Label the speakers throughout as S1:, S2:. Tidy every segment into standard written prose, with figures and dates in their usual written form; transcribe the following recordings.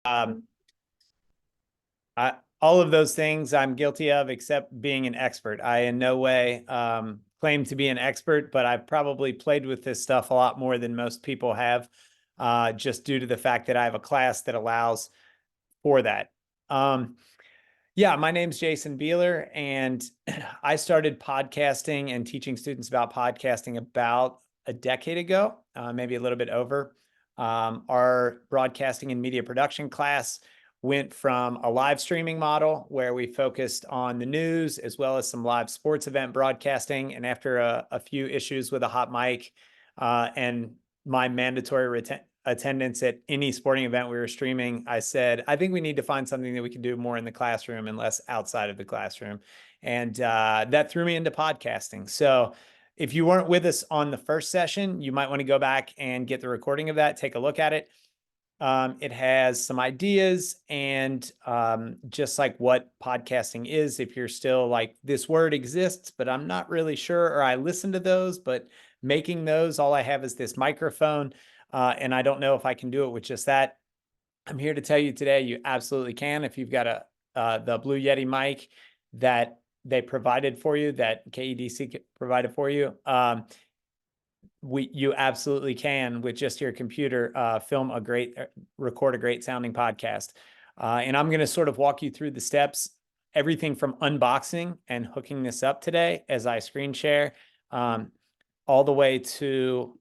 S1: Um, all of those things I'm guilty of, except being an expert. I in no way claim to be an expert, but I've probably played with this stuff a lot more than most people have, just due to the fact that I have a class that allows for that. Yeah, my name's Jason Behler, and I started podcasting and teaching students about podcasting about a decade ago, maybe a little bit over. Our broadcasting and media production class went from a live streaming model where we focused on the news as well as some live sports event broadcasting. And after a few issues with a hot mic and my mandatory attendance at any sporting event we were streaming, I said, I think we need to find something that we can do more in the classroom and less outside of the classroom. And that threw me into podcasting. So if you weren't with us on the first session, you might want to go back and get the recording of that, take a look at it. It has some ideas and just like what podcasting is, if you're still like, this word exists, but I'm not really sure, or I listen to those, but making those, all I have is this microphone. And I don't know if I can do it with just that. I'm here to tell you today, you absolutely can. If you've got the Blue Yeti mic that they provided for you, that KEDC provided for you, you absolutely can, with just your computer, record a great sounding podcast. And I'm going to sort of walk you through the steps, everything from unboxing and hooking this up today as I screen share, all the way to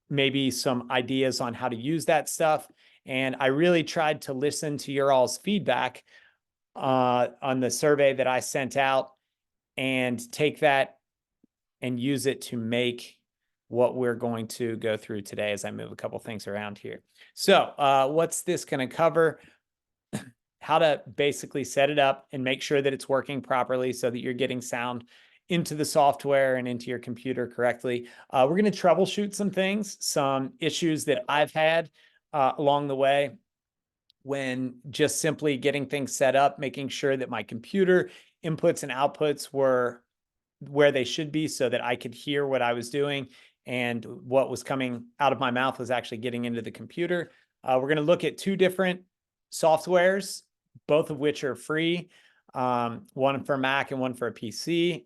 S1: maybe some ideas on how to use that stuff. And I really tried to listen to your all's feedback on the survey that I sent out and take that and use it to make what we're going to go through today as I move a couple things around here. So what's this going to cover? How to basically set it up and make sure that it's working properly so that you're getting sound into the software and into your computer correctly. We're going to troubleshoot some things, some issues that I've had along the way when just simply getting things set up, making sure that my computer inputs and outputs were where they should be so that I could hear what I was doing and what was coming out of my mouth was actually getting into the computer. We're going to look at two different softwares, both of which are free, one for Mac and one for a PC.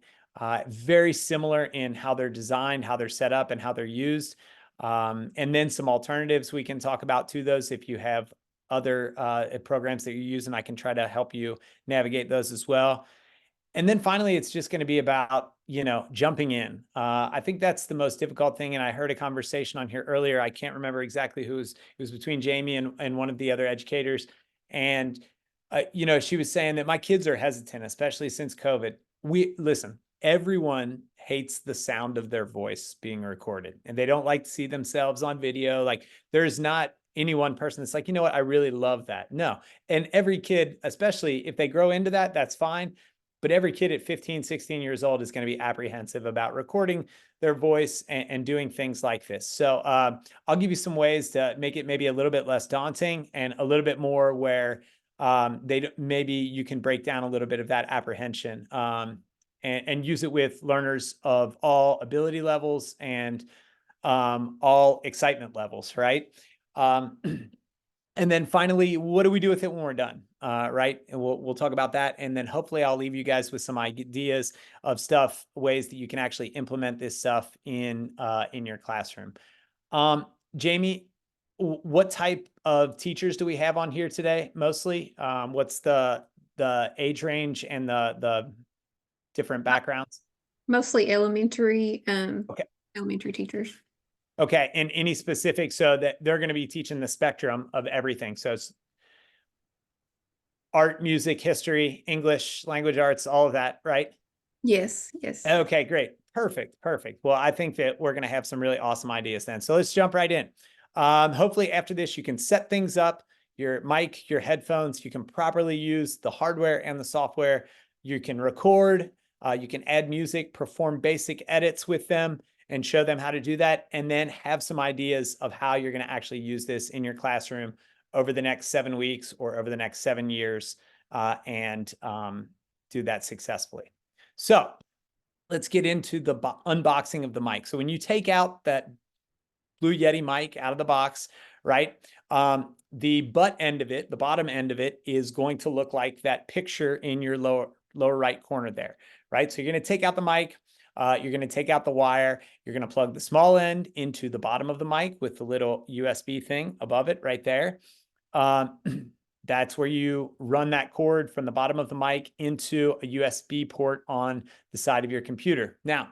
S1: Very similar in how they're designed, how they're set up, and how they're used. And then some alternatives we can talk about to those if you have other programs that you use, and I can try to help you navigate those as well. And then finally, it's just going to be about, jumping in. I think that's the most difficult thing. And I heard a conversation on here earlier. I can't remember exactly it was between Jamie and one of the other educators. And, she was saying that my kids are hesitant, especially since COVID. Listen, everyone hates the sound of their voice being recorded, and they don't like to see themselves on video. Like, there's not any one person that's like, you know what, I really love that. No. And every kid, especially if they grow into that, that's fine. But every kid at 15, 16 years old is going to be apprehensive about recording their voice and doing things like this. So I'll give you some ways to make it maybe a little bit less daunting and a little bit more where maybe you can break down a little bit of that apprehension and use it with learners of all ability levels and all excitement levels, right? And then finally, what do we do with it when we're done? Right. And we'll talk about that. And then hopefully I'll leave you guys with some ideas of ways that you can actually implement this stuff in your classroom. Jamie, what type of teachers do we have on here today? Mostly, what's the age range and the different backgrounds?
S2: Mostly elementary,
S1: Okay.
S2: elementary teachers.
S1: Okay. And any specific, so that they're going to be teaching the spectrum of everything. So it's art, music, history, English, language arts, all of that, right?
S2: Yes, yes.
S1: Okay, great. Perfect, perfect. Well, I think that we're going to have some really awesome ideas then. So let's jump right in. Hopefully after this, you can set things up, your mic, your headphones, you can properly use the hardware and the software. You can record, you can add music, perform basic edits with them, and show them how to do that, and then have some ideas of how you're going to actually use this in your classroom over the next 7 weeks or over the next 7 years and do that successfully. So let's get into the unboxing of the mic. So when you take out that Blue Yeti mic out of the box, right? The butt end of it, the bottom end of it, is going to look like that picture in your lower right corner there, right? So you're going to take out the mic. You're going to take out the wire. You're going to plug the small end into the bottom of the mic with the little USB thing above it right there. That's where you run that cord from the bottom of the mic into a USB port on the side of your computer. Now,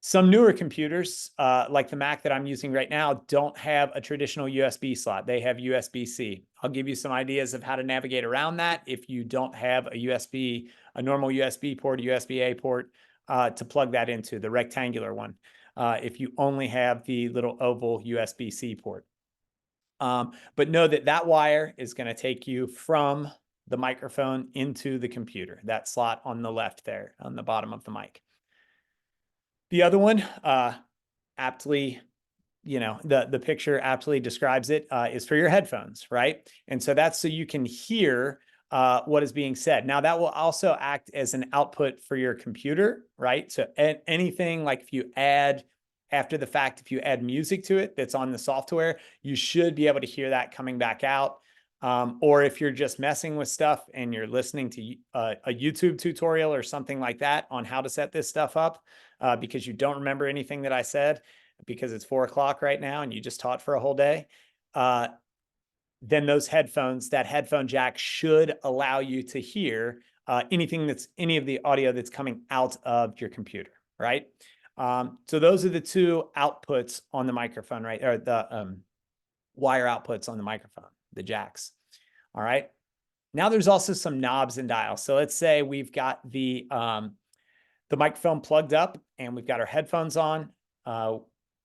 S1: some newer computers, like the Mac that I'm using right now, don't have a traditional USB slot. They have USB-C. I'll give you some ideas of how to navigate around that if you don't have a normal USB port, a USB-A port to plug that into, the rectangular one, if you only have the little oval USB-C port. But know that that wire is going to take you from the microphone into the computer, that slot on the left there on the bottom of the mic. The other one, aptly, the picture aptly describes it, is for your headphones, right? And so that's so you can hear what is being said. Now, that will also act as an output for your computer, right? So anything like if you add, after the fact, if you add music to it that's on the software, you should be able to hear that coming back out. Or if you're just messing with stuff and you're listening to a YouTube tutorial or something like that on how to set this stuff up, because you don't remember anything that I said, because it's 4 o'clock right now and you just taught for a whole day, then those headphones, that headphone jack should allow you to hear any of the audio that's coming out of your computer, right? So those are the two outputs on the microphone, right? Or the wire outputs on the microphone, the jacks. All right. Now there's also some knobs and dials. So let's say we've got the microphone plugged up and we've got our headphones on.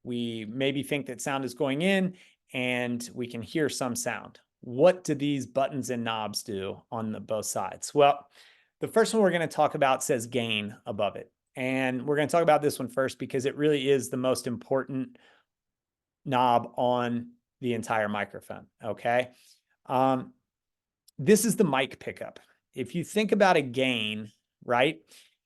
S1: We maybe think that sound is going in and we can hear some sound. What do these buttons and knobs do on both sides? Well, the first one we're going to talk about says gain above it. And we're going to talk about this one first because it really is the most important knob on the entire microphone, okay? This is the mic pickup. If you think about a gain, right,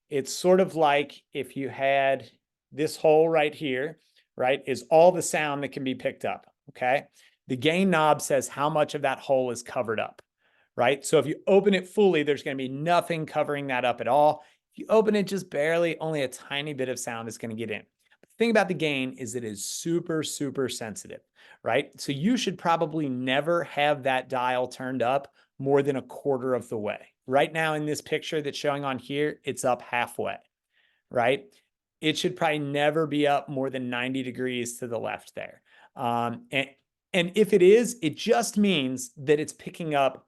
S1: it's sort of like if you had this hole right here, right, is all the sound that can be picked up, okay? The gain knob says how much of that hole is covered up, right? So if you open it fully, there's going to be nothing covering that up at all. If you open it just barely, only a tiny bit of sound is going to get in. The thing about the gain is it is super, super sensitive, right? So you should probably never have that dial turned up more than a quarter of the way. Right now in this picture that's showing on here, it's up halfway, right? It should probably never be up more than 90 degrees to the left there. And if it is, it just means that it's picking up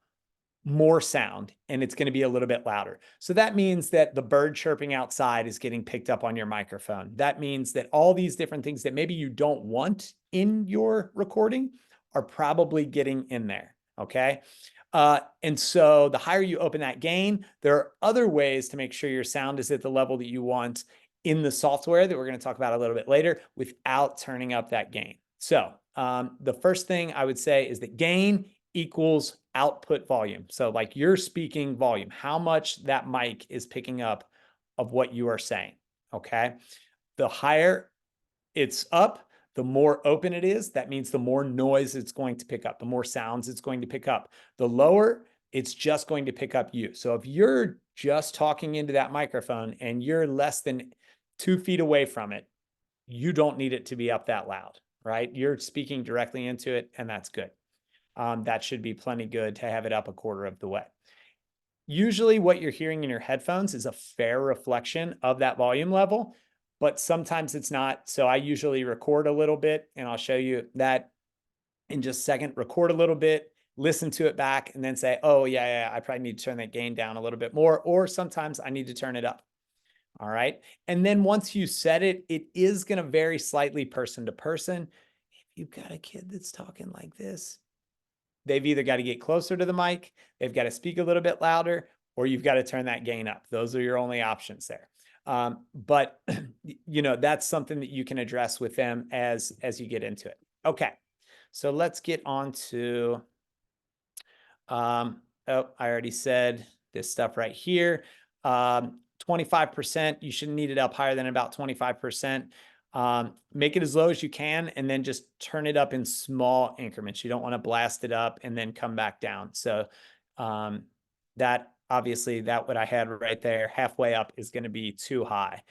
S1: more sound and it's going to be a little bit louder. So that means that the bird chirping outside is getting picked up on your microphone. That means that all these different things that maybe you don't want in your recording are probably getting in there, okay? And so the higher you open that gain, there are other ways to make sure your sound is at the level that you want in the software that we're going to talk about a little bit later without turning up that gain. So the first thing I would say is that gain equals output volume. So like your speaking volume, how much that mic is picking up of what you are saying, okay? The higher it's up, the more open it is. That means the more noise it's going to pick up, the more sounds it's going to pick up. The lower, it's just going to pick up you. So if you're just talking into that microphone and you're less than 2 feet away from it, you don't need it to be up that loud, right? You're speaking directly into it, and that's good. That should be plenty good to have it up a quarter of the way. Usually what you're hearing in your headphones is a fair reflection of that volume level, but sometimes it's not. So I usually record a little bit, and I'll show you that in just a second. Record a little bit, listen to it back, and then say, oh, yeah, I probably need to turn that gain down a little bit more, or sometimes I need to turn it up. All right. And then once you set it, it is going to vary slightly person to person. If you've got a kid that's talking like this, they've either got to get closer to the mic, they've got to speak a little bit louder, or you've got to turn that gain up. Those are your only options there. But that's something that you can address with them as you get into it. Okay, so let's get on to, I already said this stuff right here. 25%, you shouldn't need it up higher than about 25%. Make it as low as you can, and then just turn it up in small increments. You don't want to blast it up and then come back down. So that obviously, that what I had right there, halfway up, is going to be too high.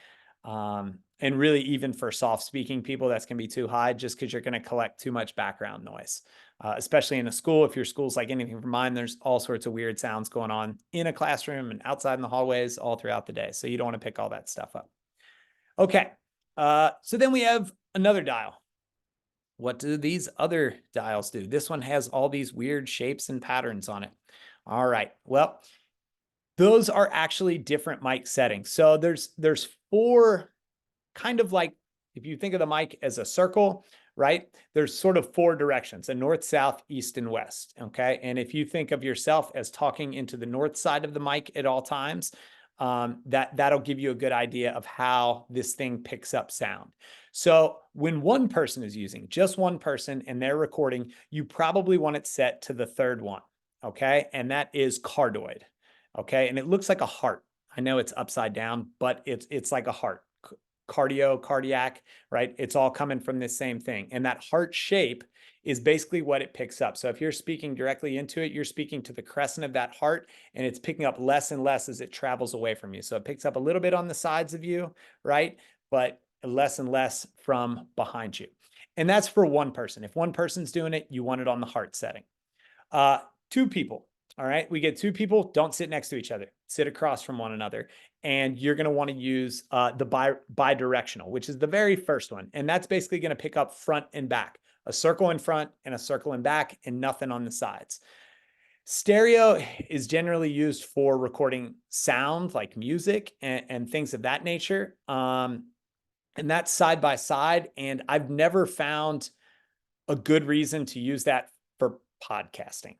S1: And really, even for soft speaking people, that's going to be too high, just because you're going to collect too much background noise. Especially in a school. If your school's like anything from mine, there's all sorts of weird sounds going on in a classroom and outside in the hallways all throughout the day. So you don't want to pick all that stuff up. Okay. So then we have another dial. What do these other dials do? This one has all these weird shapes and patterns on it. All right. Well, those are actually different mic settings. So there's four, kind of like, if you think of the mic as a circle, right? There's sort of four directions: a north, south, east, and west. Okay. And if you think of yourself as talking into the north side of the mic at all times, that'll give you a good idea of how this thing picks up sound. So when one person is using, just one person, and they're recording, you probably want it set to the third one. Okay. And that is cardioid. Okay. And it looks like a heart. I know it's upside down, but it's like a heart. Cardiac, right? It's all coming from this same thing. And that heart shape is basically what it picks up. So if you're speaking directly into it, you're speaking to the crescent of that heart, and it's picking up less and less as it travels away from you. So it picks up a little bit on the sides of you, right? But less and less from behind you. And that's for one person. If one person's doing it, you want it on the heart setting. Two people. All right. We get two people. Don't sit next to each other. Sit across from one another. And you're going to want to use the bidirectional, which is the very first one. And that's basically going to pick up front and back, a circle in front and a circle in back, and nothing on the sides. Stereo is generally used for recording sound like music and things of that nature. And that's side by side. And I've never found a good reason to use that for podcasting.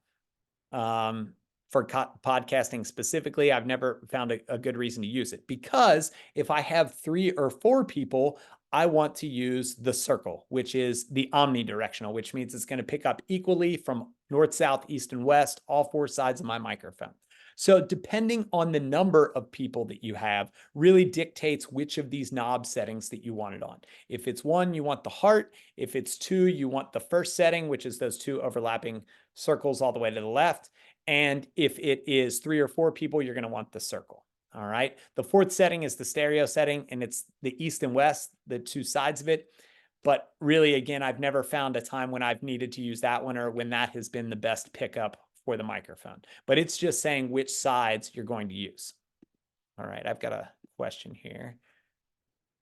S1: For podcasting specifically, I've never found a good reason to use it, because if I have 3 or 4 people, I want to use the circle, which is the omnidirectional, which means it's going to pick up equally from north, south, east, and west, all 4 sides of my microphone. So depending on the number of people that you have really dictates which of these knob settings that you want it on. If it's 1, you want the heart. If it's 2, you want the first setting, which is those 2 overlapping circles all the way to the left. And if it is 3 or 4 people, you're going to want the circle. All right. The 4th setting is the stereo setting, and it's the east and west, the 2 sides of it. But really, again, I've never found a time when I've needed to use that one, or when that has been the best pickup for the microphone. But it's just saying which sides you're going to use. All right. I've got a question here.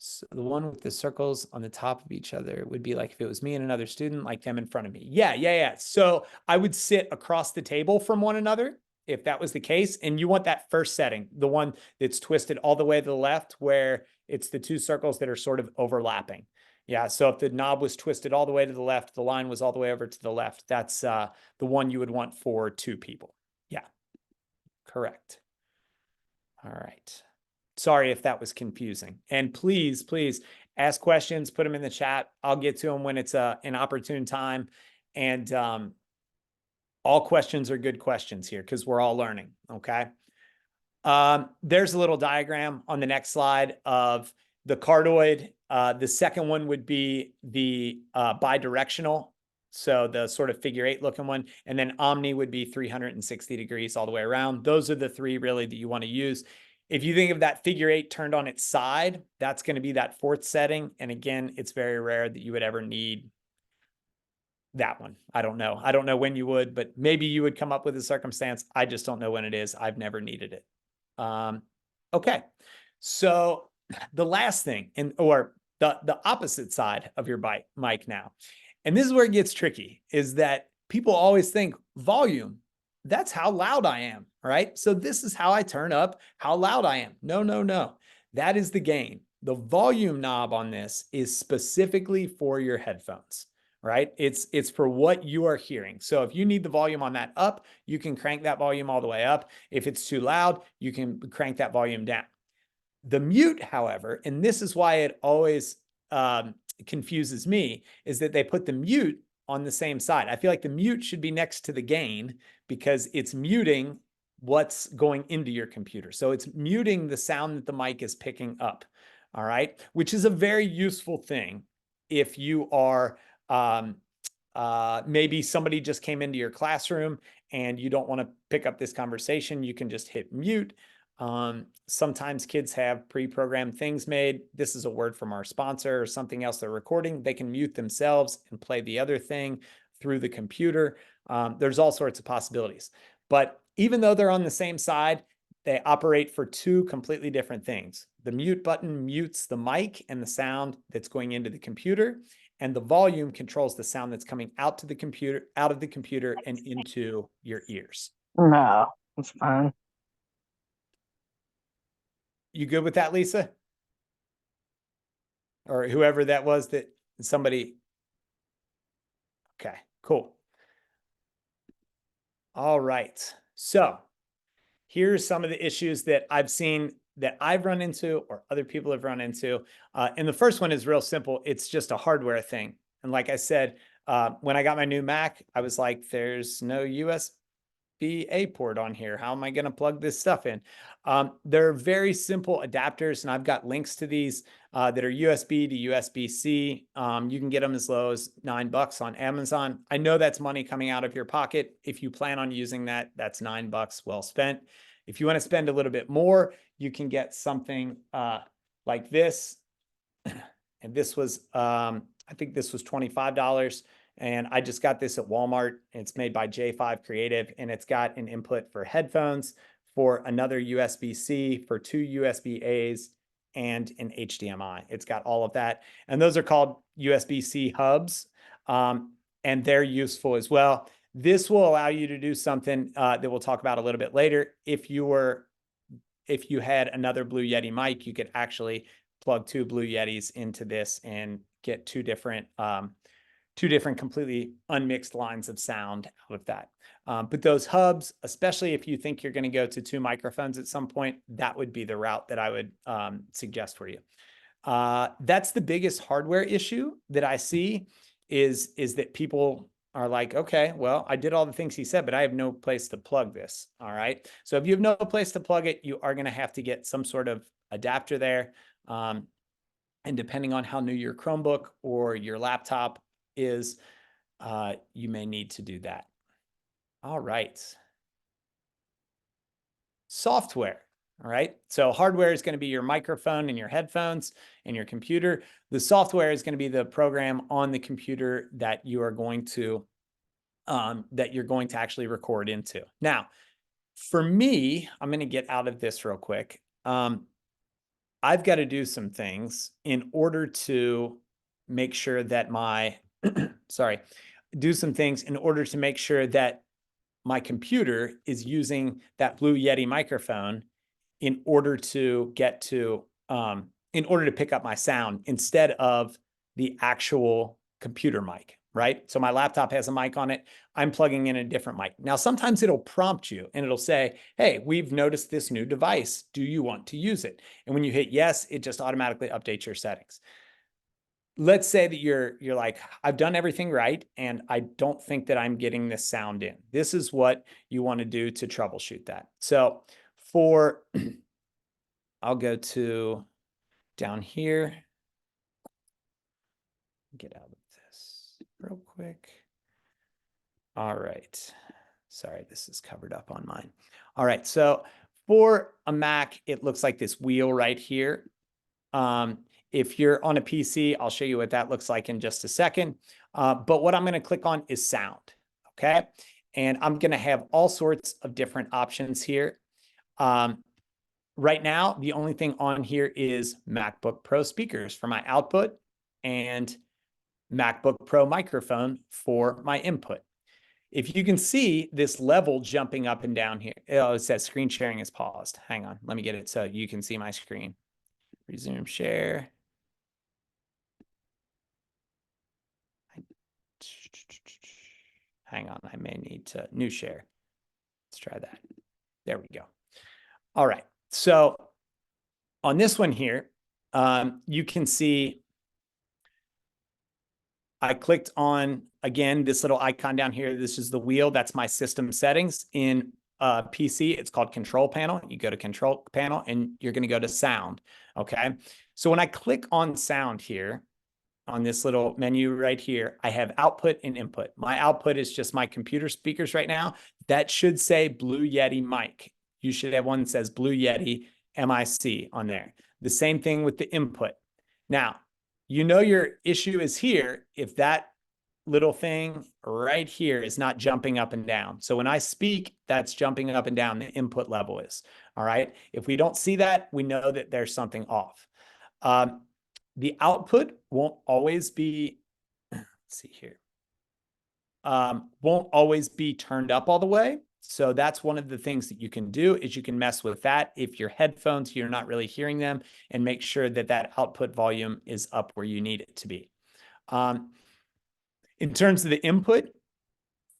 S1: So the one with the circles on the top of each other would be like if it was me and another student, like them in front of me. Yeah. So I would sit across the table from one another if that was the case. And you want that first setting, the one that's twisted all the way to the left, where it's the 2 circles that are sort of overlapping. Yeah. So if the knob was twisted all the way to the left, the line was all the way over to the left, that's the one you would want for 2 people. Yeah. Correct. All right. Sorry if that was confusing. And please ask questions, put them in the chat. I'll get to them when it's an opportune time. And all questions are good questions here, because we're all learning. Okay. There's a little diagram on the next slide of the cardioid. The second one would be the bidirectional. So the sort of figure 8 looking one. And then omni would be 360 degrees all the way around. Those are the 3 really that you want to use. If you think of that figure 8 turned on its side, that's going to be that 4th setting. And again, it's very rare that you would ever need that one. I don't know. I don't know when you would, but maybe you would come up with a circumstance. I just don't know when it is. I've never needed it. Okay. So the last thing, or the opposite side of your mic now, and this is where it gets tricky, is that people always think volume. That's how loud I am, right? So this is how I turn up how loud I am. No. That is the gain. The volume knob on this is specifically for your headphones, right? It's for what you are hearing. So if you need the volume on that up, you can crank that volume all the way up. If it's too loud, you can crank that volume down. The mute, however, and this is why it always confuses me, is that they put the mute on the same side. I feel like the mute should be next to the gain, because it's muting what's going into your computer. So it's muting the sound that the mic is picking up. all right, which is a very useful thing if you are maybe somebody just came into your classroom and you don't want to pick up this conversation. You can just hit mute. Sometimes kids have pre-programmed things made. This is a word from our sponsor or something else they're recording. They can mute themselves and play the other thing through the computer. There's all sorts of possibilities. But even though they're on the same side, they operate for two completely different things. The mute button mutes the mic and the sound that's going into the computer, and the volume controls the sound that's coming out of the computer and into your ears.
S3: No, it's fine.
S1: You good with that, Lisa? Or whoever that was that somebody. Okay, cool. All right. So here's some of the issues that I've seen that I've run into or other people have run into. And the first one is real simple. It's just a hardware thing. And like I said, when I got my new Mac, I was like, there's no USB-A port on here. How am I going to plug this stuff in? They're very simple adapters, and I've got links to these that are USB to USB-C. You can get them as low as $9 on Amazon. I know that's money coming out of your pocket. If you plan on using that, that's $9 well spent. If you want to spend a little bit more, you can get something like this. And this was, I think this was $25. And I just got this at Walmart. It's made by J5 Creative, and it's got an input for headphones, for another USB-C, for two USB-As, and an HDMI. It's got all of that. And those are called USB-C hubs, and they're useful as well. This will allow you to do something that we'll talk about a little bit later. If you had another Blue Yeti mic, you could actually plug two Blue Yetis into this and get two different completely unmixed lines of sound out of that. But those hubs, especially if you think you're going to go to two microphones at some point, that would be the route that I would suggest for you. That's the biggest hardware issue that I see is that people are like, okay, well, I did all the things he said, but I have no place to plug this. All right. So if you have no place to plug it, you are going to have to get some sort of adapter there. And depending on how new your Chromebook or your laptop is, you may need to do that. All right. Software. All right. So hardware is going to be your microphone and your headphones and your computer. The software is going to be the program on the computer that you are going to actually record into. Now, for me, I'm going to get out of this real quick. I've got to do some things in order to make sure that my my computer is using that Blue Yeti microphone in order to pick up my sound instead of the actual computer mic, right? So my laptop has a mic on it. I'm plugging in a different mic. Now, sometimes it'll prompt you and it'll say, hey, we've noticed this new device. Do you want to use it? And when you hit yes, it just automatically updates your settings. Let's say that you're like, I've done everything right, and I don't think that I'm getting this sound in. This is what you want to do to troubleshoot that. So I'll go to down here. Get out of this real quick. All right. Sorry, this is covered up on mine. All right. So for a Mac, it looks like this wheel right here. If you're on a PC, I'll show you what that looks like in just a second. But what I'm going to click on is sound. Okay. And I'm going to have all sorts of different options here. Right now, the only thing on here is MacBook Pro speakers for my output and MacBook Pro microphone for my input. If you can see this level jumping up and down here, oh, it says screen sharing is paused. Hang on, let me get it so you can see my screen. Resume share. Hang on, I may need to new share. Let's try that. There we go. All right, so on this one here, you can see I clicked on, again, this little icon down here. This is the wheel. That's my system settings. In PC, it's called Control Panel. You go to Control Panel and you're going to go to Sound. Okay. So when I click on sound here, on this little menu right here, I have output and input. My output is just my computer speakers right now. That should say Blue Yeti mic. You should have one that says Blue Yeti MIC on there. The same thing with the input. Now, you know your issue is here if that little thing right here is not jumping up and down. So when I speak, that's jumping up and down, the input level is. All right. If we don't see that, we know that there's something off. The output won't always be, let's see here, won't always be turned up all the way. So that's one of the things that you can do is you can mess with that. If your headphones, you're not really hearing them, and make sure that that output volume is up where you need it to be. In terms of the input,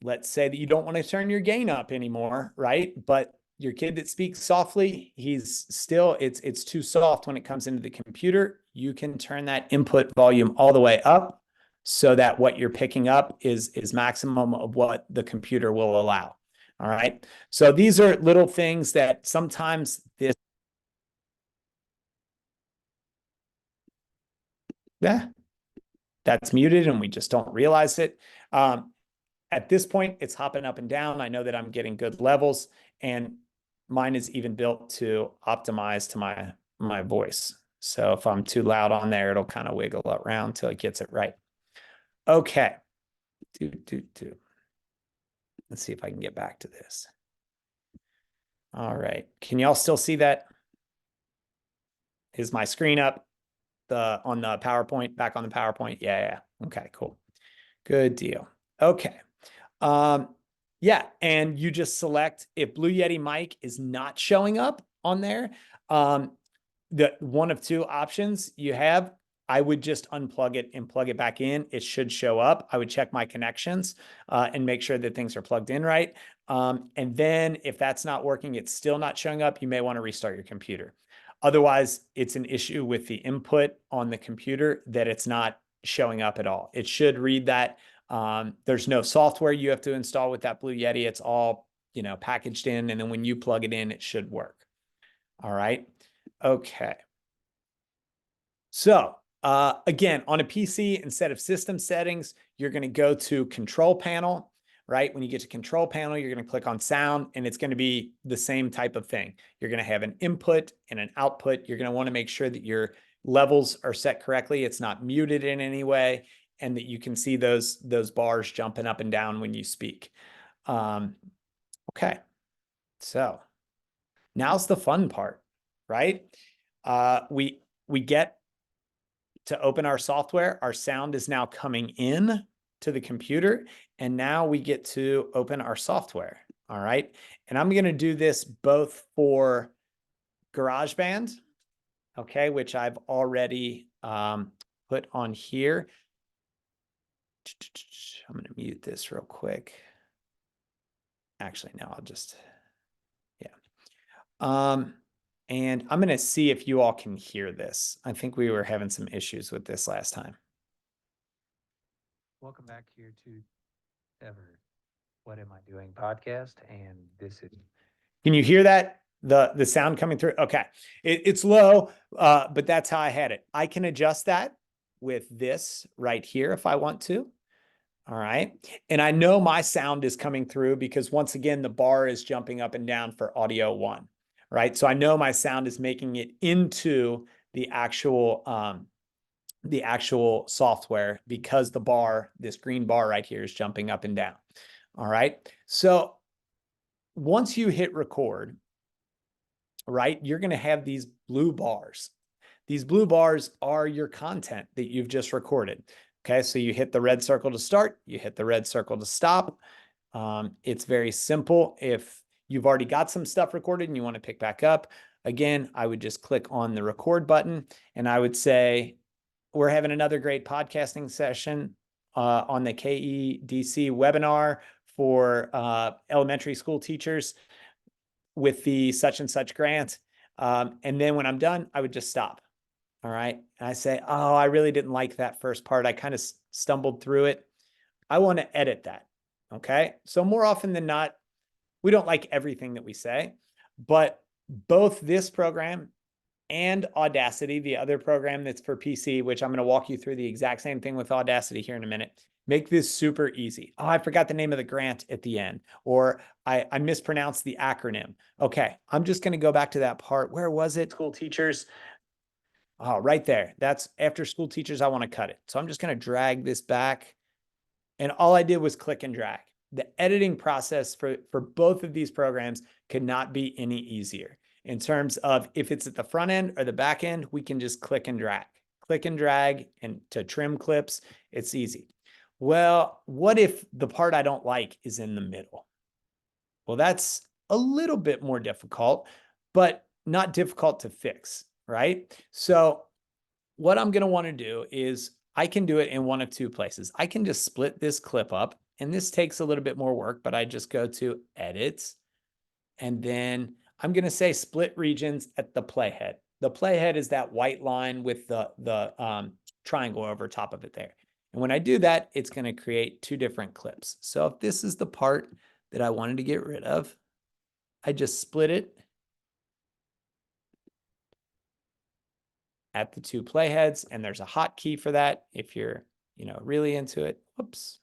S1: let's say that you don't want to turn your gain up anymore, right? But your kid that speaks softly, he's still, it's too soft when it comes into the computer. You can turn that input volume all the way up so that what you're picking up is maximum of what the computer will allow. All right. So these are little things that sometimes this, that's muted and we just don't realize it. At this point, it's hopping up and down. I know that I'm getting good levels, and mine is even built to optimize to my voice. So if I'm too loud on there, it'll kind of wiggle around till it gets it right. Okay. Let's see if I can get back to this. All right. Can y'all still see that? Is my screen up on the PowerPoint, back on the PowerPoint? Yeah. Okay, cool. Good deal. Okay. Yeah, and you just select if Blue Yeti mic is not showing up on there. The one of two options you have, I would just unplug it and plug it back in. It should show up. I would check my connections and make sure that things are plugged in right. And then if that's not working, it's still not showing up, you may want to restart your computer. Otherwise, it's an issue with the input on the computer that it's not showing up at all. It should read that. There's no software you have to install with that Blue Yeti. It's all, packaged in. And then when you plug it in, it should work. All right. Okay. So again, on a PC, instead of system settings, you're going to go to control panel, right? When you get to control panel, you're going to click on sound, and it's going to be the same type of thing. You're going to have an input and an output. You're going to want to make sure that your levels are set correctly. It's not muted in any way, and that you can see those bars jumping up and down when you speak. Okay. So now's the fun part, right? We get to open our software. Our sound is now coming in to the computer, and now we get to open our software. All right. And I'm going to do this both for GarageBand, okay, which I've already put on here. I'm going to mute this real quick. Actually, no, I'll just, yeah. And I'm going to see if you all can hear this. I think we were having some issues with this last time.
S4: Welcome back here to Ever What Am I Doing podcast, and this is.
S1: Can you hear that? The sound coming through? Okay. It's low, but that's how I had it. I can adjust that with this right here if I want to. All right. And I know my sound is coming through because once again, the bar is jumping up and down for audio 1, right? So I know my sound is making it into the actual software because the bar, this green bar right here, is jumping up and down. All right. So once you hit record, right, you're going to have these blue bars. These blue bars are your content that you've just recorded. Okay, so you hit the red circle to start, you hit the red circle to stop. It's very simple. If you've already got some stuff recorded and you want to pick back up, again, I would just click on the record button and I would say, we're having another great podcasting session on the KEDC webinar for elementary school teachers with the such and such grant. And then when I'm done, I would just stop. All right. And I say, oh, I really didn't like that first part. I kind of stumbled through it. I want to edit that. Okay. So more often than not, we don't like everything that we say, but both this program and Audacity, the other program that's for PC, which I'm going to walk you through the exact same thing with Audacity here in a minute. Make this super easy. Oh, I forgot the name of the grant at the end, or I mispronounced the acronym. Okay, I'm just going to go back to that part. Where was it? School teachers. Oh, right there. That's after school teachers. I want to cut it. So I'm just going to drag this back. And all I did was click and drag. The editing process for both of these programs could not be any easier. In terms of if it's at the front end or the back end, we can just click and drag, and to trim clips, it's easy. Well, what if the part I don't like is in the middle? Well, that's a little bit more difficult, but not difficult to fix, right? So what I'm going to want to do is I can do it in one of two places. I can just split this clip up, and this takes a little bit more work, but I just go to Edit, and then I'm going to say Split Regions at the playhead. The playhead is that white line with the triangle over top of it there. And when I do that, it's going to create two different clips. So if this is the part that I wanted to get rid of, I just split it at the two playheads, and there's a hotkey for that if you're, really into it. Whoops.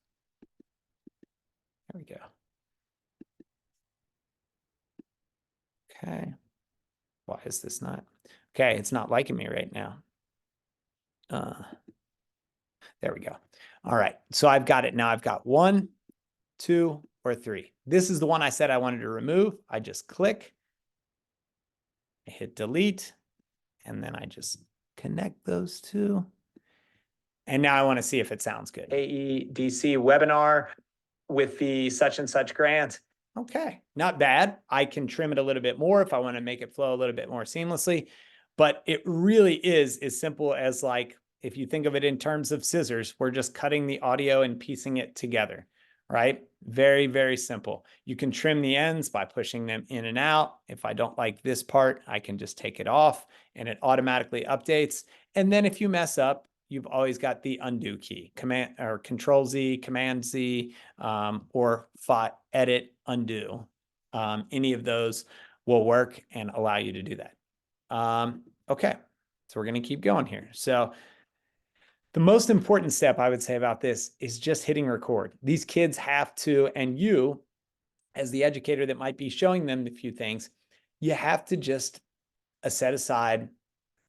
S1: There we go. Okay. Why is this not? Okay, it's not liking me right now. There we go. All right, so I've got it now. I've got 1, 2, or 3. This is the one I said I wanted to remove. I just click, I hit delete, and then I just connect those two. And now I want to see if it sounds good. AEDC webinar with the such and such grant. Okay, not bad. I can trim it a little bit more if I want to make it flow a little bit more seamlessly. But it really is as simple as, like, if you think of it in terms of scissors, we're just cutting the audio and piecing it together, right? Very, very simple. You can trim the ends by pushing them in and out. If I don't like this part, I can just take it off and it automatically updates. And then if you mess up, you've always got the undo key, Command or Control Z, Command Z, or edit, undo. Any of those will work and allow you to do that. Okay, so we're going to keep going here. So the most important step I would say about this is just hitting record. These kids have to, and you, as the educator that might be showing them a few things, you have to just set aside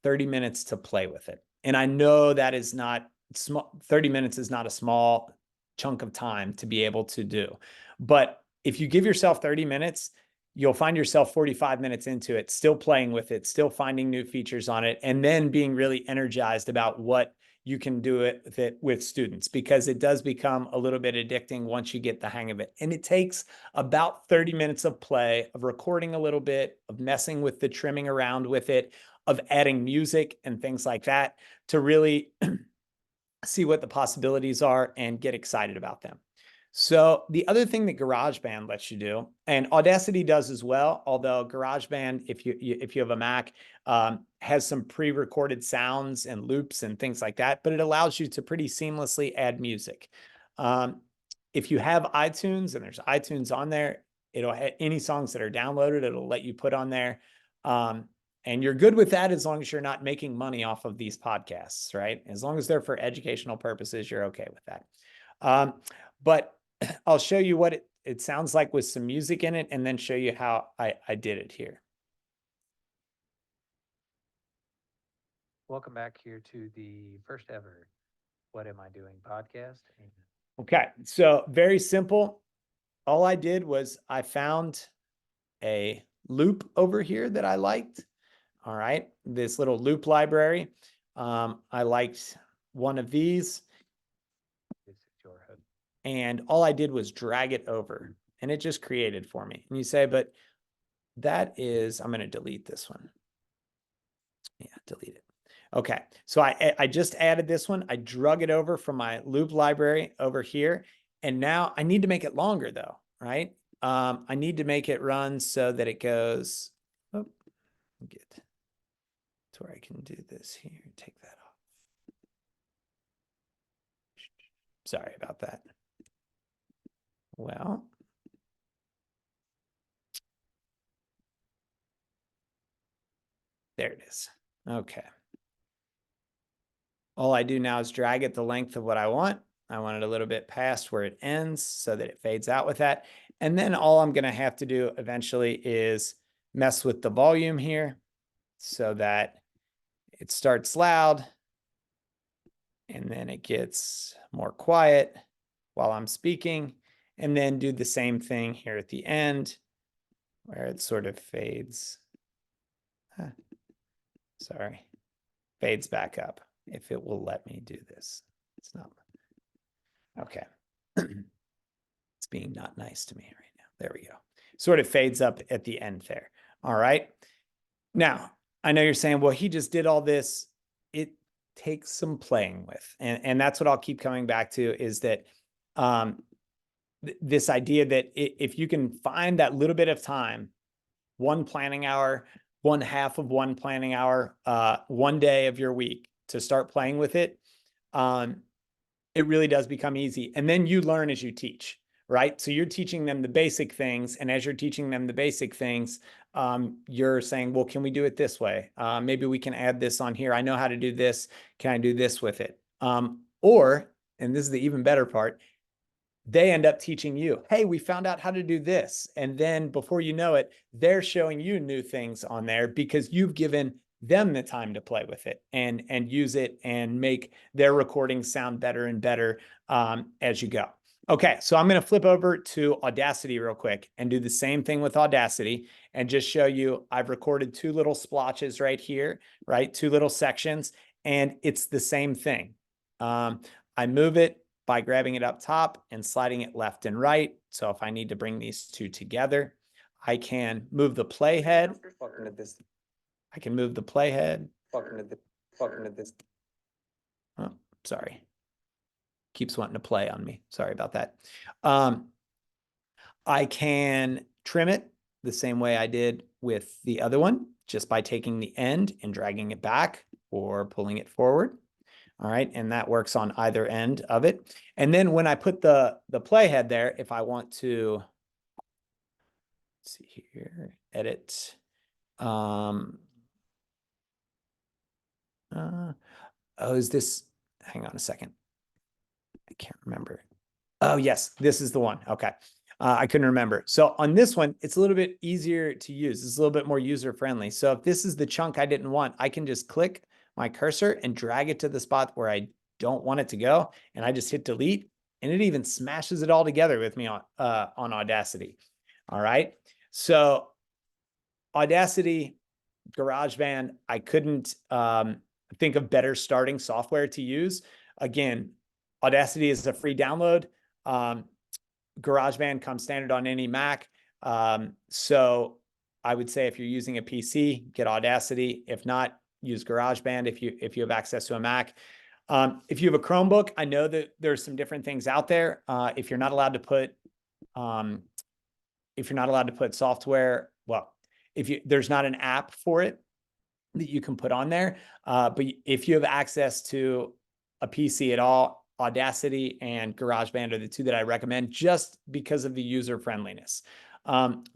S1: 30 minutes to play with it. And I know that is not small. 30 minutes is not a small chunk of time to be able to do. But if you give yourself 30 minutes, you'll find yourself 45 minutes into it, still playing with it, still finding new features on it, and then being really energized about what you can do it with students, because it does become a little bit addicting once you get the hang of it. And it takes about 30 minutes of play, of recording a little bit, of messing with the trimming around with it, of adding music and things like that to really see what the possibilities are and get excited about them. So the other thing that GarageBand lets you do, and Audacity does as well, although GarageBand, if you have a Mac, has some pre-recorded sounds and loops and things like that, but it allows you to pretty seamlessly add music. If you have iTunes and there's iTunes on there, it'll have any songs that are downloaded, it'll let you put on there. And you're good with that as long as you're not making money off of these podcasts, right? As long as they're for educational purposes, you're okay with that. But I'll show you what it sounds like with some music in it, and then show you how I did it here.
S4: Welcome back here to the first ever What Am I Doing podcast.
S1: Okay, so very simple. All I did was I found a loop over here that I liked. All right, this little loop library. I liked one of these.
S4: This is your host.
S1: And all I did was drag it over, and it just created for me. And you say, but that is, I'm going to delete this one. Yeah, delete it. Okay, so I just added this one. I drug it over from my loop library over here. And now I need to make it longer though, right? I need to make it run so that it goes, oh, get to where I can do this here. Take that off. Sorry about that. Well, there it is. Okay. All I do now is drag it the length of what I want. I want it a little bit past where it ends so that it fades out with that. And then all I'm going to have to do eventually is mess with the volume here so that it starts loud and then it gets more quiet while I'm speaking, and then do the same thing here at the end where it sort of fades. Sorry, fades back up if it will let me do this. It's not. Okay. It's being not nice to me right now. There we go. Sort of fades up at the end there. All right. Now, I know you're saying, well, he just did all this. It takes some playing with. And that's what I'll keep coming back to, is that this idea that if you can find that little bit of time, one planning hour, one half of one planning hour, one day of your week to start playing with it, it really does become easy. And then you learn as you teach, right? So you're teaching them the basic things. And as you're teaching them the basic things, you're saying, well, can we do it this way? Maybe we can add this on here. I know how to do this. Can I do this with it? Or, and this is the even better part, they end up teaching you, hey, we found out how to do this. And then before you know it, they're showing you new things on there because you've given them the time to play with it and use it and make their recordings sound better and better as you go. Okay, so I'm going to flip over to Audacity real quick and do the same thing with Audacity and just show you I've recorded two little splotches right here, right? Two little sections, and it's the same thing. I move it by grabbing it up top and sliding it left and right. So if I need to bring these two together, I can move the playhead. I can move the playhead. Oh, sorry. Keeps wanting to play on me. Sorry about that. I can trim it the same way I did with the other one, just by taking the end and dragging it back or pulling it forward. All right, and that works on either end of it. And then when I put the playhead there, if I want to, let's see here, edit. Oh, is this, hang on a second. I can't remember. Oh, yes, this is the one. Okay. I couldn't remember. So on this one, it's a little bit easier to use. It's a little bit more user-friendly. So if this is the chunk I didn't want, I can just click my cursor and drag it to the spot where I don't want it to go. And I just hit delete, and it even smashes it all together with me on Audacity. All right. So Audacity, GarageBand, I couldn't think of better starting software to use. Again, Audacity is a free download. GarageBand comes standard on any Mac. So I would say if you're using a PC, get Audacity. If not, use GarageBand if you have access to a Mac. If you have a Chromebook, I know that there's some different things out there. If you're not allowed to put software, well, there's not an app for it that you can put on there. But if you have access to a PC at all, Audacity and GarageBand are the two that I recommend just because of the user friendliness.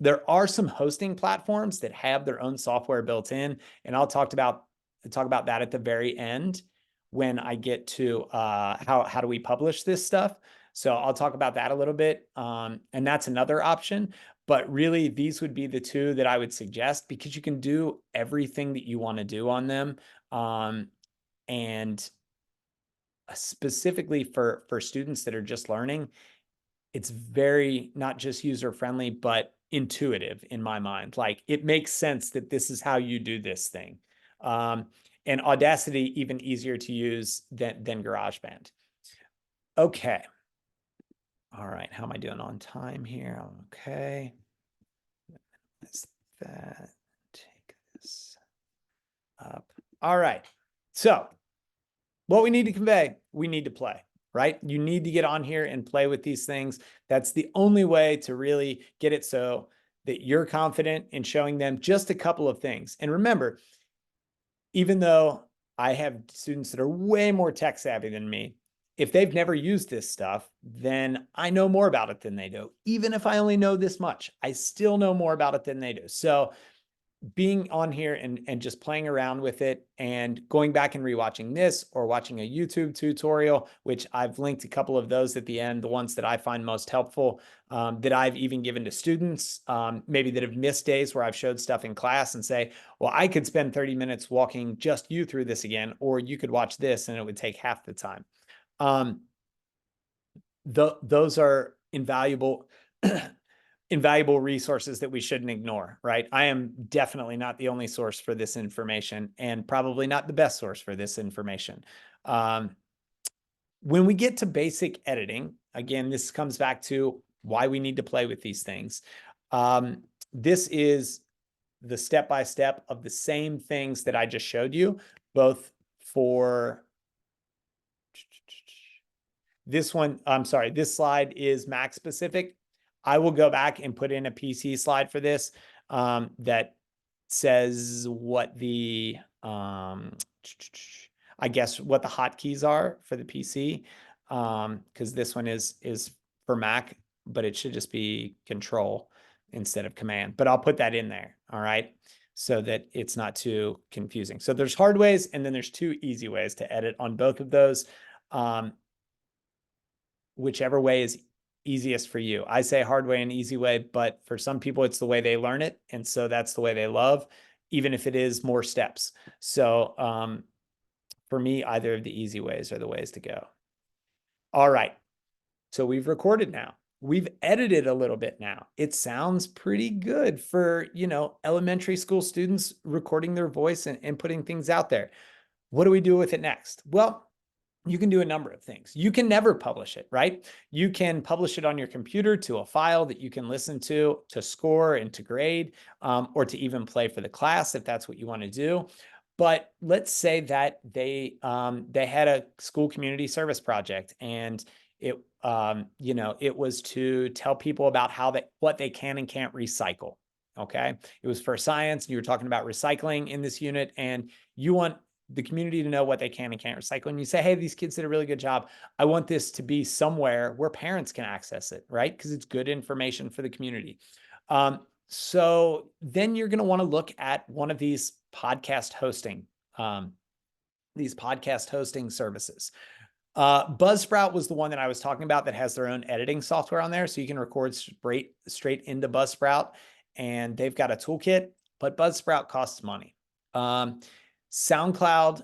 S1: There are some hosting platforms that have their own software built in, and I'll talk about that at the very end when I get to how do we publish this stuff. So I'll talk about that a little bit, and that's another option. But really, these would be the two that I would suggest because you can do everything that you want to do on them, and specifically for students that are just learning, it's very not just user-friendly, but intuitive in my mind. Like, it makes sense that this is how you do this thing. And Audacity, even easier to use than GarageBand. Okay. All right. How am I doing on time here? Okay. That's that. Take this up. All right. So what we need to convey, we need to play, right? You need to get on here and play with these things. That's the only way to really get it so that you're confident in showing them just a couple of things. And remember, even though I have students that are way more tech savvy than me, if they've never used this stuff, then I know more about it than they do. Even if I only know this much, I still know more about it than they do. So being on here and just playing around with it and going back and rewatching this or watching a YouTube tutorial, which I've linked a couple of those at the end, the ones that I find most helpful, that I've even given to students, maybe that have missed days where I've showed stuff in class and say, well, I could spend 30 minutes walking just you through this again, or you could watch this and it would take half the time. Those are invaluable invaluable resources that we shouldn't ignore, right? I am definitely not the only source for this information and probably not the best source for this information. When we get to basic editing, again, this comes back to why we need to play with these things. This is the step-by-step of the same things that I just showed you, both for this one. I'm sorry, this slide is Mac specific. I will go back and put in a PC slide for this that says what the, I guess what the hotkeys are for the PC, because this one is for Mac, but it should just be Control instead of Command. But I'll put that in there, all right, so that it's not too confusing. So there's hard ways, and then there's 2 easy ways to edit on both of those. Whichever way is easiest for you. I say hard way and easy way, but for some people it's the way they learn it. And so that's the way they love, even if it is more steps. So for me, either of the easy ways are the ways to go. All right. So we've recorded now. We've edited a little bit now. It sounds pretty good for, elementary school students recording their voice and putting things out there. What do we do with it next? Well, you can do a number of things. You can never publish it, right? You can publish it on your computer to a file that you can listen to score and to grade, or to even play for the class if that's what you want to do. But let's say that they had a school community service project, and it it was to tell people about what they can and can't recycle. Okay, it was for science. You were talking about recycling in this unit, and you want the community to know what they can and can't recycle. And you say, hey, these kids did a really good job. I want this to be somewhere where parents can access it, right? Because it's good information for the community. So then you're going to want to look at one of these podcast hosting services. Buzzsprout was the one that I was talking about that has their own editing software on there. So you can record straight into Buzzsprout, and they've got a toolkit, but Buzzsprout costs money. SoundCloud,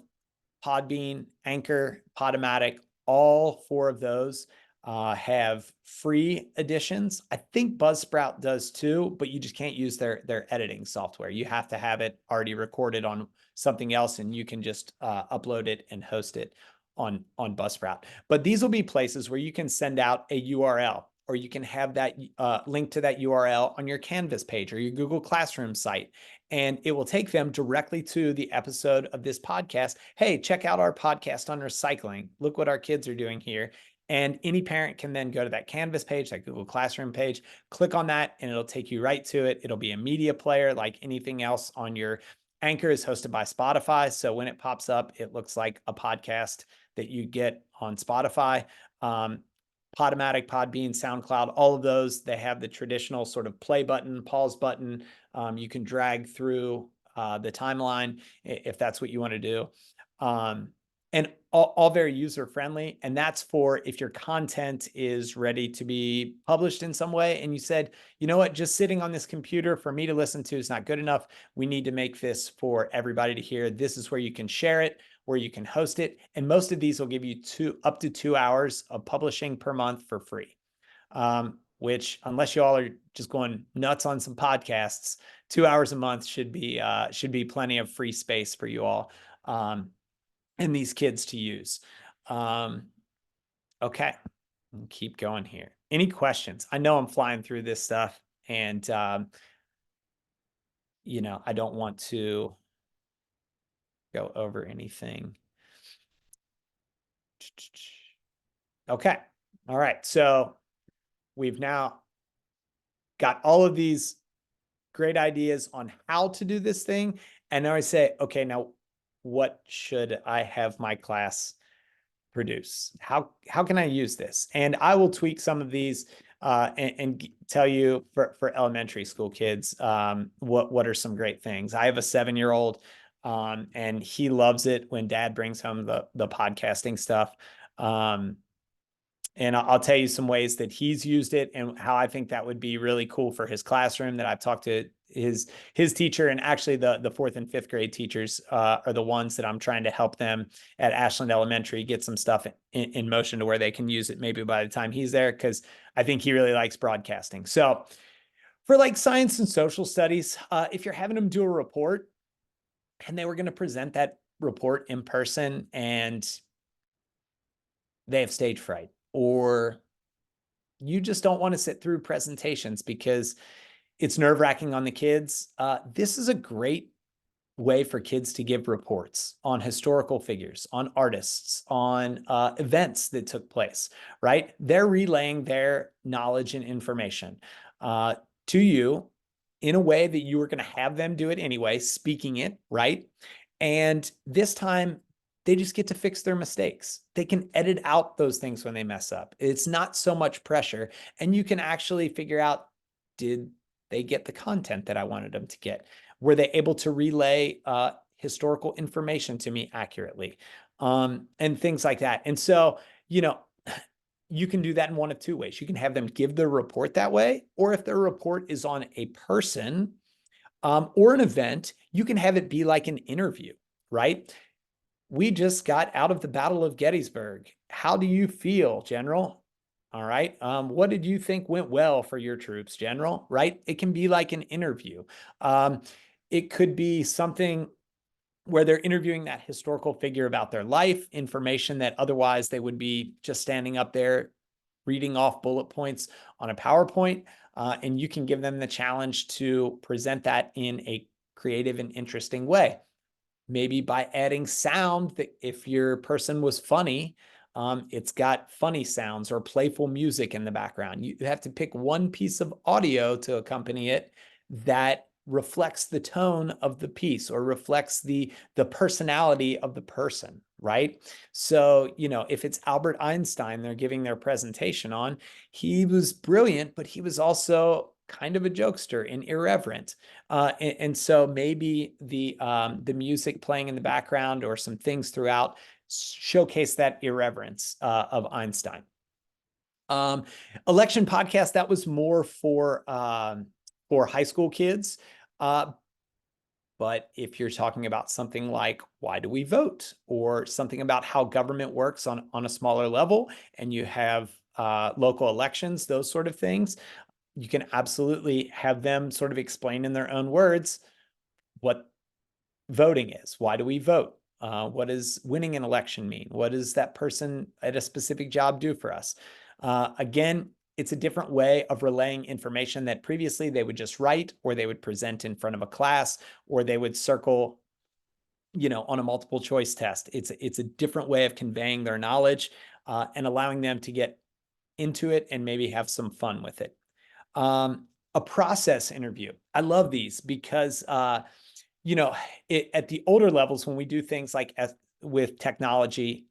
S1: Podbean, Anchor, Podomatic, all 4 of those have free editions. I think Buzzsprout does too, but you just can't use their editing software. You have to have it already recorded on something else, and you can just upload it and host it on Buzzsprout. But these will be places where you can send out a URL, or you can have that link to that URL on your Canvas page or your Google Classroom site. And it will take them directly to the episode of this podcast. Hey, check out our podcast on recycling. Look what our kids are doing here. And any parent can then go to that Canvas page, that Google Classroom page, click on that, and it'll take you right to it. It'll be a media player like anything else on your Anchor. Is hosted by Spotify. So when it pops up, it looks like a podcast that you get on Spotify. Podomatic, Podbean, SoundCloud, all of those, they have the traditional sort of play button, pause button. You can drag through the timeline if that's what you want to do. And all very user-friendly. And that's for if your content is ready to be published in some way. And you said, you know what, just sitting on this computer for me to listen to is not good enough. We need to make this for everybody to hear. This is where you can share it, where you can host it. And most of these will give you up to 2 hours of publishing per month for free. Which, unless you all are just going nuts on some podcasts, 2 hours a month should be plenty of free space for you all and these kids to use. Okay, I'll keep going here. Any questions? I know I'm flying through this stuff, and I don't want to go over anything. Okay, all right. So we've now got all of these great ideas on how to do this thing. And now I say, okay, now what should I have my class produce? How can I use this? And I will tweak some of these and tell you for elementary school kids, what are some great things. I have a 7-year-old, and he loves it when dad brings home the podcasting stuff. And I'll tell you some ways that he's used it and how I think that would be really cool for his classroom, that I've talked to his teacher, and actually the 4th and 5th grade teachers are the ones that I'm trying to help them at Ashland Elementary get some stuff in motion to where they can use it maybe by the time he's there, because I think he really likes broadcasting. So for like science and social studies, if you're having them do a report and they were going to present that report in person and they have stage fright, or you just don't want to sit through presentations because it's nerve-wracking on the kids, this is a great way for kids to give reports on historical figures, on artists, on events that took place, right? They're relaying their knowledge and information to you in a way that you were going to have them do it anyway, speaking it, right? And this time, they just get to fix their mistakes. They can edit out those things when they mess up. It's not so much pressure, and you can actually figure out, did they get the content that I wanted them to get? Were they able to relay historical information to me accurately? And things like that. And so, you can do that in one of two ways. You can have them give their report that way, or if their report is on a person or an event, you can have it be like an interview, right? We just got out of the Battle of Gettysburg. How do you feel, General? All right. What did you think went well for your troops, General? Right? It can be like an interview. It could be something where they're interviewing that historical figure about their life, information that otherwise they would be just standing up there reading off bullet points on a PowerPoint. And you can give them the challenge to present that in a creative and interesting way. Maybe by adding sound, that if your person was funny, it's got funny sounds or playful music in the background. You have to pick one piece of audio to accompany it that reflects the tone of the piece or reflects the personality of the person, right? So, if it's Albert Einstein they're giving their presentation on, he was brilliant, but he was also kind of a jokester and irreverent. And so maybe the music playing in the background or some things throughout showcase that irreverence of Einstein. Election podcast, that was more for high school kids. But if you're talking about something like why do we vote, or something about how government works on a smaller level, and you have local elections, those sort of things, you can absolutely have them sort of explain in their own words what voting is. Why do we vote? What does winning an election mean? What does that person at a specific job do for us? Again, it's a different way of relaying information that previously they would just write, or they would present in front of a class, or they would circle, on a multiple choice test. It's a different way of conveying their knowledge and allowing them to get into it and maybe have some fun with it. A process interview. I love these because, at the older levels, when we do things like with technology,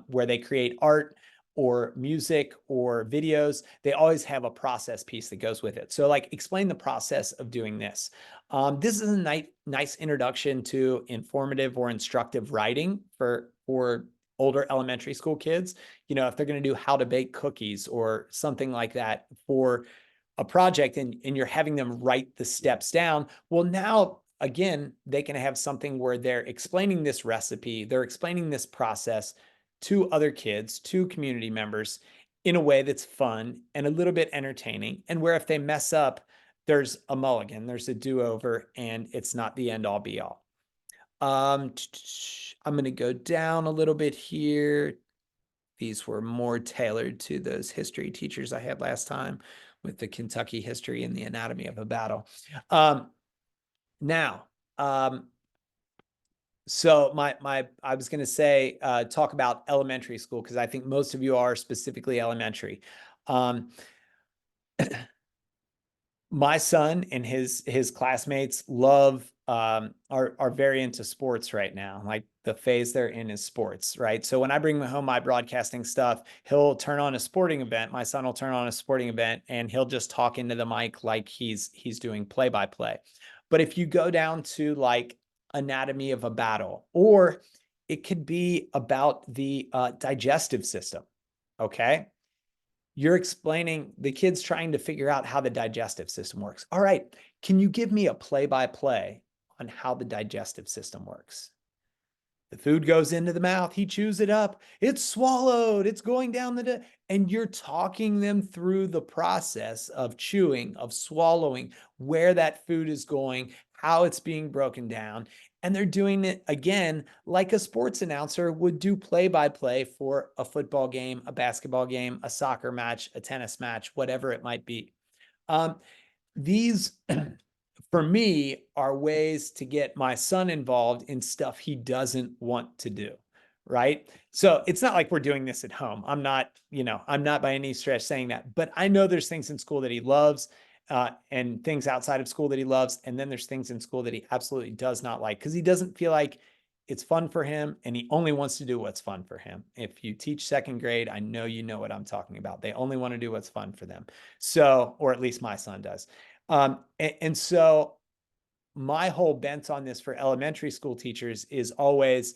S1: where they create art or music or videos, they always have a process piece that goes with it. So like, explain the process of doing this. This is a nice introduction to informative or instructive writing for older elementary school kids. If they're going to do how to bake cookies or something like that for a project, and you're having them write the steps down, well, now again, they can have something where they're explaining this recipe, they're explaining this process to other kids, to community members, in a way that's fun and a little bit entertaining, and where if they mess up, there's a mulligan, there's a do-over, and it's not the end all be all. I'm going to go down a little bit here. These were more tailored to those history teachers I had last time with the Kentucky history and the anatomy of a battle. So I was going to say, talk about elementary school, because I think most of you are specifically elementary. My son and his classmates love are very into sports right now. Like the phase they're in is sports, right? So when I bring home my broadcasting stuff, he'll turn on a sporting event. My son will turn on a sporting event and he'll just talk into the mic like he's doing play-by-play. But if you go down to like anatomy of a battle, or it could be about the digestive system, okay? You're explaining, the kid's trying to figure out how the digestive system works. All right, can you give me a play-by-play on how the digestive system works? The food goes into the mouth, he chews it up, it's swallowed, it's going down and you're talking them through the process of chewing, of swallowing, where that food is going, how it's being broken down. And they're doing it again, like a sports announcer would do play-by-play for a football game, a basketball game, a soccer match, a tennis match, whatever it might be. These for me are ways to get my son involved in stuff he doesn't want to do, right? So it's not like we're doing this at home. I'm not by any stretch saying that, but I know there's things in school that he loves, and things outside of school that he loves. And then there's things in school that he absolutely does not like because he doesn't feel like it's fun for him and he only wants to do what's fun for him. If you teach second grade, I know you know what I'm talking about. They only want to do what's fun for them. So, or at least my son does. And so my whole bent on this for elementary school teachers is always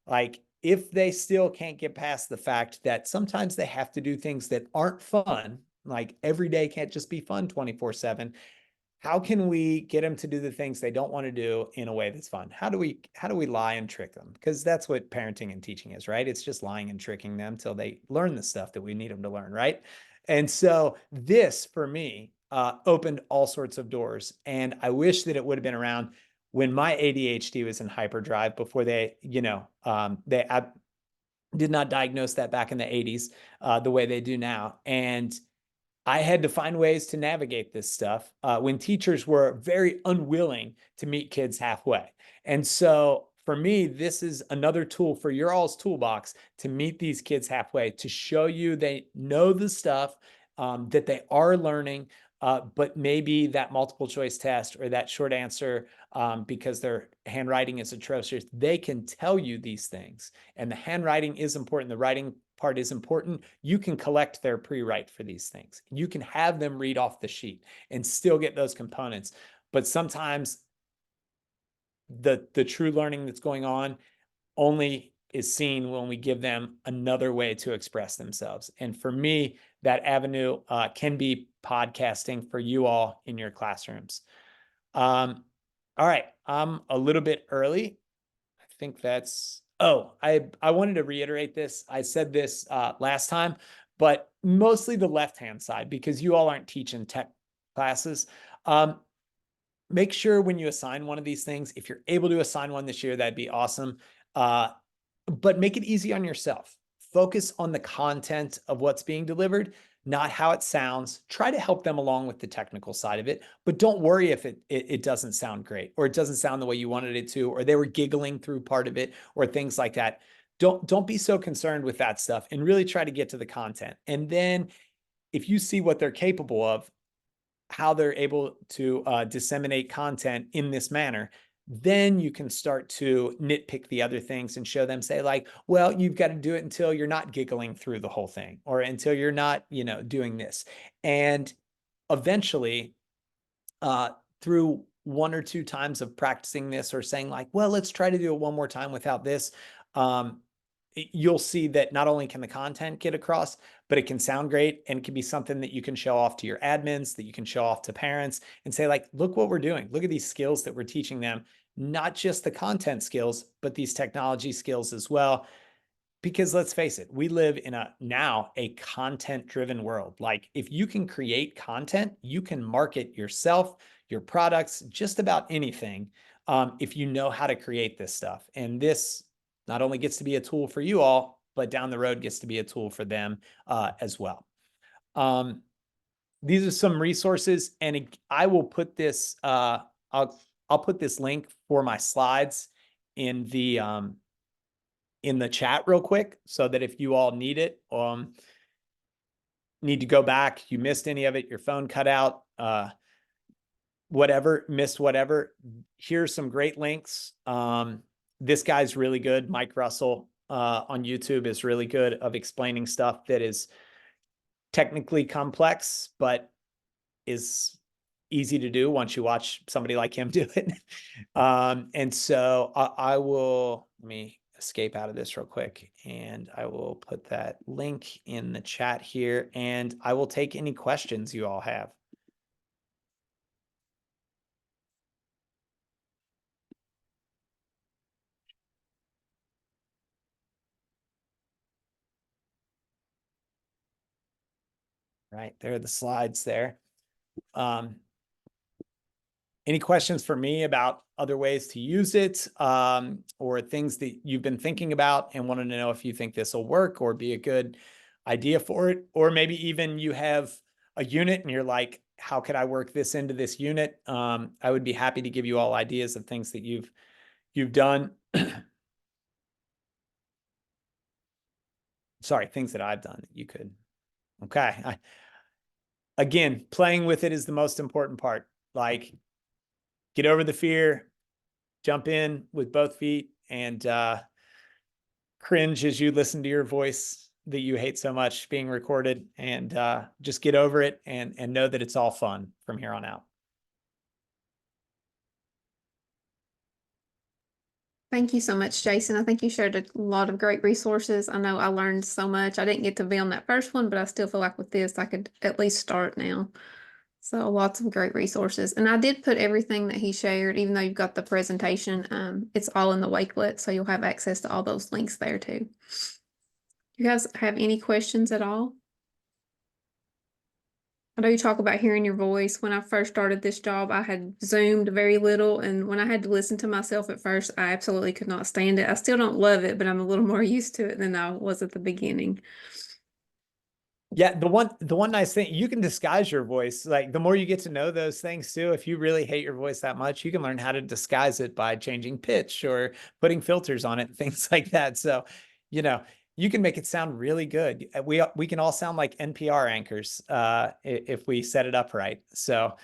S1: like, if they still can't get past the fact that sometimes they have to do things that aren't fun, like every day can't just be fun 24/7. How can we get them to do the things they don't want to do in a way that's fun? How do we lie and trick them? Because that's what parenting and teaching is, right? It's just lying and tricking them till they learn the stuff that we need them to learn, right? And so this for me opened all sorts of doors. And I wish that it would have been around when my ADHD was in hyperdrive before they, they did not diagnose that back in the 80s the way they do now. And I had to find ways to navigate this stuff when teachers were very unwilling to meet kids halfway. And so for me, this is another tool for your all's toolbox to meet these kids halfway, to show you they know the stuff, that they are learning, but maybe that multiple choice test or that short answer, because their handwriting is atrocious, they can tell you these things. And the handwriting is important. The writing part is important. You can collect their pre-write for these things. You can have them read off the sheet and still get those components. But sometimes the true learning that's going on only is seen when we give them another way to express themselves. And for me, that avenue can be podcasting for you all in your classrooms. All right, I'm a little bit early. I think that's, I wanted to reiterate this. I said this last time, but mostly the left-hand side because you all aren't teaching tech classes. Make sure when you assign one of these things, if you're able to assign one this year, that'd be awesome. But make it easy on yourself. Focus on the content of what's being delivered, not how it sounds. Try to help them along with the technical side of it, but don't worry if it doesn't sound great, or it doesn't sound the way you wanted it to, or they were giggling through part of it, or things like that. Don't be so concerned with that stuff and really try to get to the content. And then if you see what they're capable of, how they're able to disseminate content in this manner, then you can start to nitpick the other things and show them, say like, well, you've got to do it until you're not giggling through the whole thing, or until you're not, doing this. And eventually, through one or two times of practicing this, or saying like, well, let's try to do it one more time without this, you'll see that not only can the content get across, but it can sound great, and it can be something that you can show off to your admins, that you can show off to parents and say like, look what we're doing. Look at these skills that we're teaching them, not just the content skills, but these technology skills as well. Because let's face it, we live in now a content-driven world. Like if you can create content, you can market yourself, your products, just about anything, if you know how to create this stuff. And this not only gets to be a tool for you all, but down the road gets to be a tool for them as well. These are some resources, and I will put this. I'll put this link for my slides in the chat real quick, so that if you all need it, need to go back, you missed any of it, your phone cut out, whatever, missed whatever, here's some great links. This guy's really good. Mike Russell on YouTube is really good of explaining stuff that is technically complex, but is easy to do once you watch somebody like him do it. And so I will, let me escape out of this real quick, and I will put that link in the chat here, and I will take any questions you all have. Right, there are the slides there. Any questions for me about other ways to use it, or things that you've been thinking about and wanted to know if you think this will work or be a good idea for it? Or maybe even you have a unit and you're like, how could I work this into this unit? I would be happy to give you all ideas of things that you've done. Sorry, things that I've done that you could. Okay. Again, playing with it is the most important part. Like, get over the fear, jump in with both feet, and cringe as you listen to your voice that you hate so much being recorded, and just get over it and know that it's all fun from here on out.
S2: Thank you so much, Jason. I think you shared a lot of great resources. I know I learned so much. I didn't get to be on that first one, but I still feel like with this, I could at least start now. So lots of great resources. And I did put everything that he shared, even though you've got the presentation, it's all in the Wakelet, so you'll have access to all those links there too. You guys have any questions at all? I know you talk about hearing your voice. When I first started this job, I had Zoomed very little, and when I had to listen to myself at first, I absolutely could not stand it. I still don't love it, but I'm a little more used to it than I was at the beginning.
S1: Yeah, the one nice thing, you can disguise your voice. Like, the more you get to know those things too, if you really hate your voice that much, you can learn how to disguise it by changing pitch or putting filters on it, things like that. So, you know, you can make it sound really good. We can all sound like NPR anchors if we set it up right. So